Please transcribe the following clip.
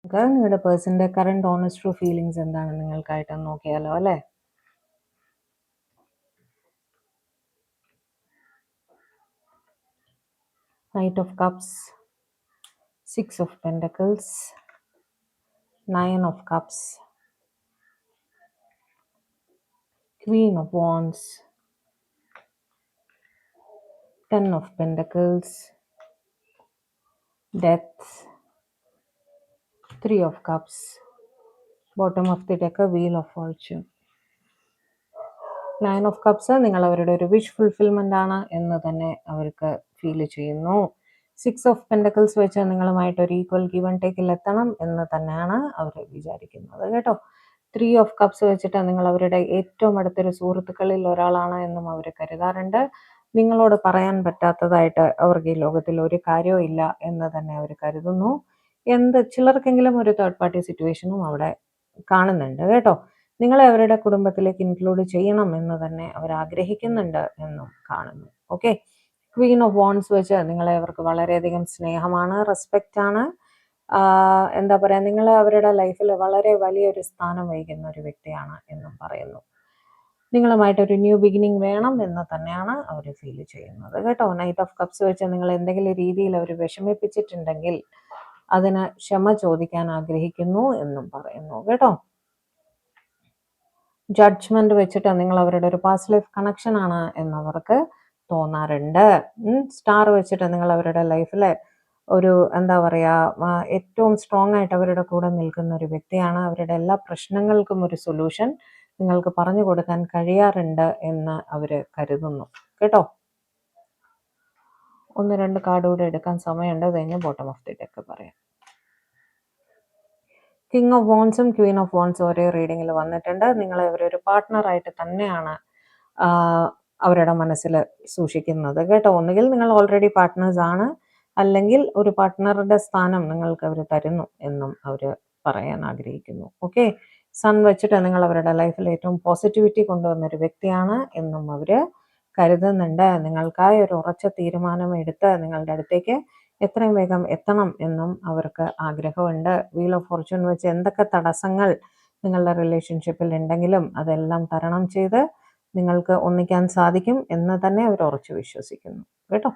നിങ്ങളുടെ പേഴ്സന്റെ current honest true feelings എന്താണ് നിങ്ങൾക്കായിട്ടൊന്ന് നോക്കിയാലോ അല്ലേ? Knight of cups, 6 of pentacles, 9 of cups, Queen of wands, 10 of pentacles, death, 3 of cups, bottom of the deck wheel of Fortune. 9 of cups നിങ്ങൾ അവരുടെ ഒരു wish fulfilment ആണ് എന്ന് തന്നെ അവർക്ക് ഫീൽ ചെയ്യുന്നു. 6 ഓഫ് പെൻഡക്കിൾസ് വെച്ച് നിങ്ങളുമായിട്ട് ഒരു ഈക്വൽ ഗിവ് ആൻഡ് ടേക്കിൽ എത്തണം എന്ന് തന്നെയാണ് അവർ വിചാരിക്കുന്നത് കേട്ടോ. 3 ഓഫ് കപ്സ് വെച്ചിട്ട് നിങ്ങൾ അവരുടെ ഏറ്റവും അടുത്തൊരു സുഹൃത്തുക്കളിൽ ഒരാളാണ് എന്നും അവർ കരുതാറുണ്ട്. നിങ്ങളോട് പറയാൻ പറ്റാത്തതായിട്ട് അവർക്ക് ഈ ലോകത്തിൽ ഒരു കാര്യവും ഇല്ല എന്ന് തന്നെ അവർ കരുതുന്നു. ചിലർക്കെങ്കിലും ഒരു തേർഡ് പാർട്ടി സിറ്റുവേഷനും അവിടെ കാണുന്നുണ്ട് കേട്ടോ. നിങ്ങളെ അവരുടെ കുടുംബത്തിലേക്ക് ഇൻക്ലൂഡ് ചെയ്യണം എന്ന് തന്നെ അവർ ആഗ്രഹിക്കുന്നുണ്ട് എന്നും കാണുന്നു. ഓക്കെ, ക്വീൻ ഓഫ് വാണ്ട്സ് വെച്ച് നിങ്ങളെ അവർക്ക് വളരെയധികം സ്നേഹമാണ്, റെസ്പെക്റ്റ് ആണ്. എന്താ പറയുക, നിങ്ങൾ അവരുടെ ലൈഫിൽ വളരെ വലിയൊരു സ്ഥാനം വഹിക്കുന്ന ഒരു വ്യക്തിയാണ് എന്നും പറയുന്നു. നിങ്ങളുമായിട്ടൊരു ന്യൂ ബിഗിനിങ് വേണം എന്ന് തന്നെയാണ് അവർ ഫീൽ ചെയ്യുന്നത് കേട്ടോ. നൈറ്റ് ഓഫ് കപ്സ് വെച്ച് നിങ്ങൾ എന്തെങ്കിലും രീതിയിൽ അവർ വിഷമിപ്പിച്ചിട്ടുണ്ടെങ്കിൽ അതിന് ക്ഷമ ചോദിക്കാൻ ആഗ്രഹിക്കുന്നു എന്നും പറയുന്നു കേട്ടോ. ജഡ്ജ്മെന്റ് വെച്ചിട്ട് നിങ്ങൾ അവരുടെ ഒരു പാസ്റ്റ് ലൈഫ് കണക്ഷൻ ആണ് എന്നവർക്ക് തോന്നാറുണ്ട്. സ്റ്റാർ വെച്ചിട്ട് നിങ്ങൾ അവരുടെ ലൈഫിലെ ഒരു എന്താ പറയുക, ഏറ്റവും സ്ട്രോങ് ആയിട്ട് അവരുടെ കൂടെ നിൽക്കുന്ന ഒരു വ്യക്തിയാണ്. അവരുടെ എല്ലാ പ്രശ്നങ്ങൾക്കും ഒരു സൊല്യൂഷൻ നിങ്ങൾക്ക് പറഞ്ഞു കൊടുക്കാൻ കഴിയാറുണ്ട് എന്ന് അവർ കരുതുന്നു കേട്ടോ. 1-2 കാർഡ് കൂടെ എടുക്കാൻ സമയമുണ്ട്, കഴിഞ്ഞ് ബോട്ടം ഓഫ് ദി ഡെക്ക് പറയാം. കിങ് ഓഫ് വോൺസും ക്വീൻ ഓഫ് വോൺസും ഒരേ റീഡിങ്ങിൽ വന്നിട്ടുണ്ട്. നിങ്ങളെ അവരൊരു പാർട്ട്ണറായിട്ട് തന്നെയാണ് അവരുടെ മനസ്സിൽ സൂക്ഷിക്കുന്നത് കേട്ടോ. ഒന്നുകിൽ നിങ്ങൾ ഓൾറെഡി പാർട്ട്നേഴ്സ് ആണ്, അല്ലെങ്കിൽ ഒരു പാർട്ട്ണറുടെ സ്ഥാനം നിങ്ങൾക്ക് അവർ തരുന്നു എന്നും അവർ പറയാൻ ആഗ്രഹിക്കുന്നു. ഓക്കെ, സൺ വെച്ചിട്ട് നിങ്ങൾ അവരുടെ ലൈഫിൽ ഏറ്റവും പോസിറ്റിവിറ്റി കൊണ്ടുവന്നൊരു വ്യക്തിയാണ് എന്നും അവർ കരുതുന്നുണ്ട്. നിങ്ങൾക്കായി ഒരു ഉറച്ച തീരുമാനം എടുത്ത് നിങ്ങളുടെ അടുത്തേക്ക് എത്രയും വേഗം എത്തണം എന്നും അവർക്ക് ആഗ്രഹമുണ്ട്. വീൽ ഓഫ് ഫോർച്യൂൺ വെച്ച് എന്തൊക്കെ തടസ്സങ്ങൾ നിങ്ങളുടെ റിലേഷൻഷിപ്പിൽ ഉണ്ടെങ്കിലും അതെല്ലാം തരണം ചെയ്ത് നിങ്ങൾക്ക് ഒന്നിക്കാൻ സാധിക്കും എന്ന് തന്നെ അവർ ഉറച്ചു വിശ്വസിക്കുന്നു കേട്ടോ.